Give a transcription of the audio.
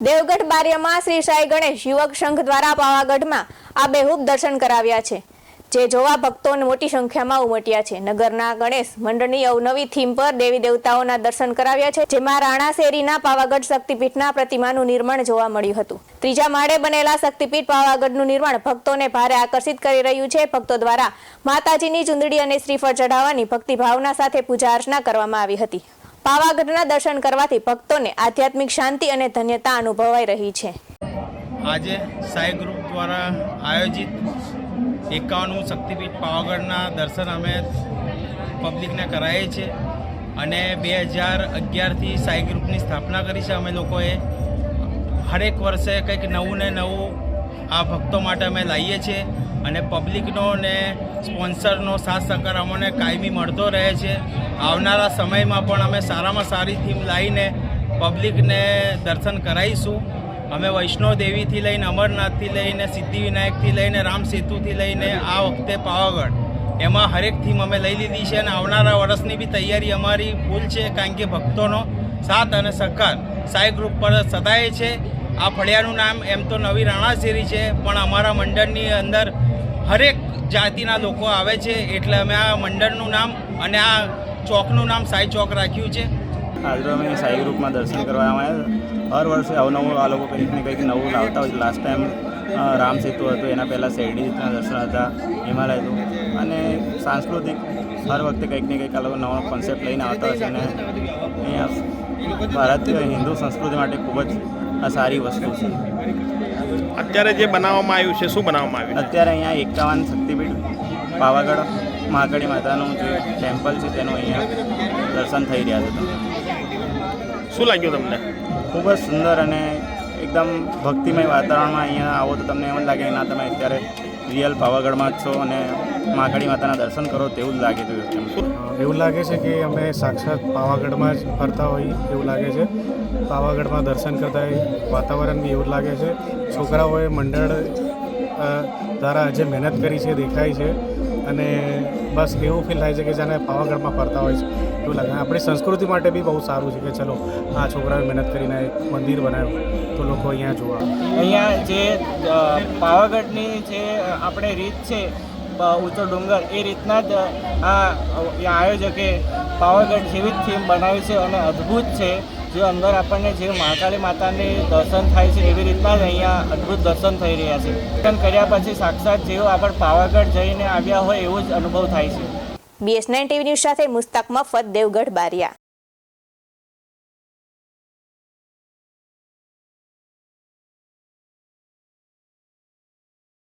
દેવગઢ બારિયામાં શ્રી સાઈ ગણેશ યુવક સંઘ દ્વારા પાવાગઢમાં આબેહૂબ દર્શન કરાવ્યા છે, જે જોવા ભક્તો મોટી સંખ્યામાં ઉમટ્યા છે। નગરના ગણેશ મંડળની અવનવી થીમ પર દેવી દેવતાઓના દર્શન કરાવ્યા છે, જેમાં રાણા શેરીના પાવાગઢ શક્તિપીઠના પ્રતિમાનું નિર્માણ જોવા મળ્યું હતું। ત્રીજા માળે બનેલા શક્તિપીઠ પાવાગઢનું નિર્માણ ભક્તોને ભારે આકર્ષિત કરી રહ્યું છે। ભક્તો દ્વારા માતાજીની ચુંદડી અને શ્રીફળ ચઢાવવાની ભક્તિભાવના સાથે પૂજા અર્ચના કરવામાં આવી હતી। પાવાગઢના દર્શન કરવાથી ભક્તોને આધ્યાત્મિક શાંતિ અને ધન્યતા અનુભવાઈ રહી છે। આજે સાઈ ગ્રુપ દ્વારા આયોજિત 51મું શક્તિપીઠ પાવાગઢના દર્શન અમે પબ્લિકને કરાવીએ છીએ અને 2011થી સાઈ ગ્રુપની સ્થાપના કરી છે। અમે લોકોએ હરેક વર્ષે કંઈક નવું ને નવું આ ભક્તો માટે અમે લાવીએ છીએ અને પબ્લિકનો ને સ્પોન્સરનો સાથ સહકાર અમને કાયમી મળતો રહે છે। આવનારા સમયમાં પણ અમે સારામાં સારી થીમ લાવીને પબ્લિકને દર્શન કરાવીશું। અમે વૈષ્ણો દેવીથી લઈને અમરનાથથી લઈને સિદ્ધિવિનાયકથી લઈને રામ સેતુથી લઈને આ વખતે પાવાગઢ એમાં હરેક થીમ અમે લઈ લીધી છે અને આવનારા વર્ષની બી તૈયારી અમારી ફૂલ છે, કારણ કે ભક્તોનો સાથ અને સહકાર સાઈ ગ્રુપ પર સદાય છે। આ ફળિયાનું નામ એમ તો નવી રાણા શેરી છે, પણ અમારા મંડળની અંદર હરેક જાતિના લોકો આવે છે, એટલે અમે આ મંડળનું નામ અને આ ચોકનું નામ સાઈ ચોક રાખ્યું છે। આજે અમે સાઈ ગ્રુપમાં દર્શન કરવા આવ્યા। હર વર્ષે અવનવું આ લોકો કંઈક ને કંઈક નવું લાવતા હોય છે। લાસ્ટ ટાઈમ રામ સેતુ હતું, એના પહેલાં શેરડીના દર્શન હતા, હિમાલય હતું અને સાંસ્કૃતિક હર વખતે કંઈક ને કંઈક આ લોકો નવો કોન્સેપ્ટ લઈને આવતા હોય છે અને અહીંયા ભારતીય હિન્દુ સંસ્કૃતિ માટે ખૂબ જ આ સારી વસ્તુ છે। અત્યારે જે બનાવવામાં આવ્યું છે, શું બનાવવામાં આવ્યું? અત્યારે અહીંયા 51 શક્તિપીઠ પાવાગઢ મહાકાળી માતાનું જે ટેમ્પલ છે તેનું અહીંયા દર્શન થઈ રહ્યા છે। તમને શું લાગ્યું તમને? ખૂબ જ સુંદર અને એકદમ ભક્તિમય વાતાવરણમાં અહીંયા આવો તો તમને એમ જ લાગે ના તમે અત્યારે રિયલ પાવાગઢમાં જ છો અને મહાકાળી માતાના દર્શન કરો તેવું જ લાગે છે। એવું લાગે છે કે અમે સાક્ષાત પાવાગઢમાં જ ફરતા હોઈએ એવું લાગે છે। પાવાગઢમાં દર્શન કરતા વાતાવરણ બી એવું લાગે છે। છોકરાઓએ મંડળ દ્વારા જે મહેનત કરી છે દેખાય છે અને બસ એવું ફીલ થાય છે કે જાણે પાવાગઢમાં ફરતા હોય છે એવું લાગે। આપણી સંસ્કૃતિ માટે બી બહુ સારું છે કે ચલો આ છોકરાઓએ મહેનત કરીને એક મંદિર બનાવ્યું તો લોકો અહીંયા જોવા। અહીંયા જે પાવાગઢની જે આપણે રીત છે ઊંચો ડુંગર, એ રીતના જ આ આયોજકે પાવાગઢ જેવી જ થીમ બનાવી છે અને અદ્ભુત છે। જે અંદર આપણને જે મહાકાળી માતાની દર્શન થાય છે એવી રીતના જ અહીંયા અદ્ભુત દર્શન થઈ રહ્યા છે। દર્શન કર્યા પછી સાક્ષાત જેવો આપણે પાવાગઢ જઈને આવ્યા હોય એવો જ અનુભવ થાય છે। BS9 TV ન્યૂઝ સાથે મુસ્તાક મફત, દેવગઢ બારિયા।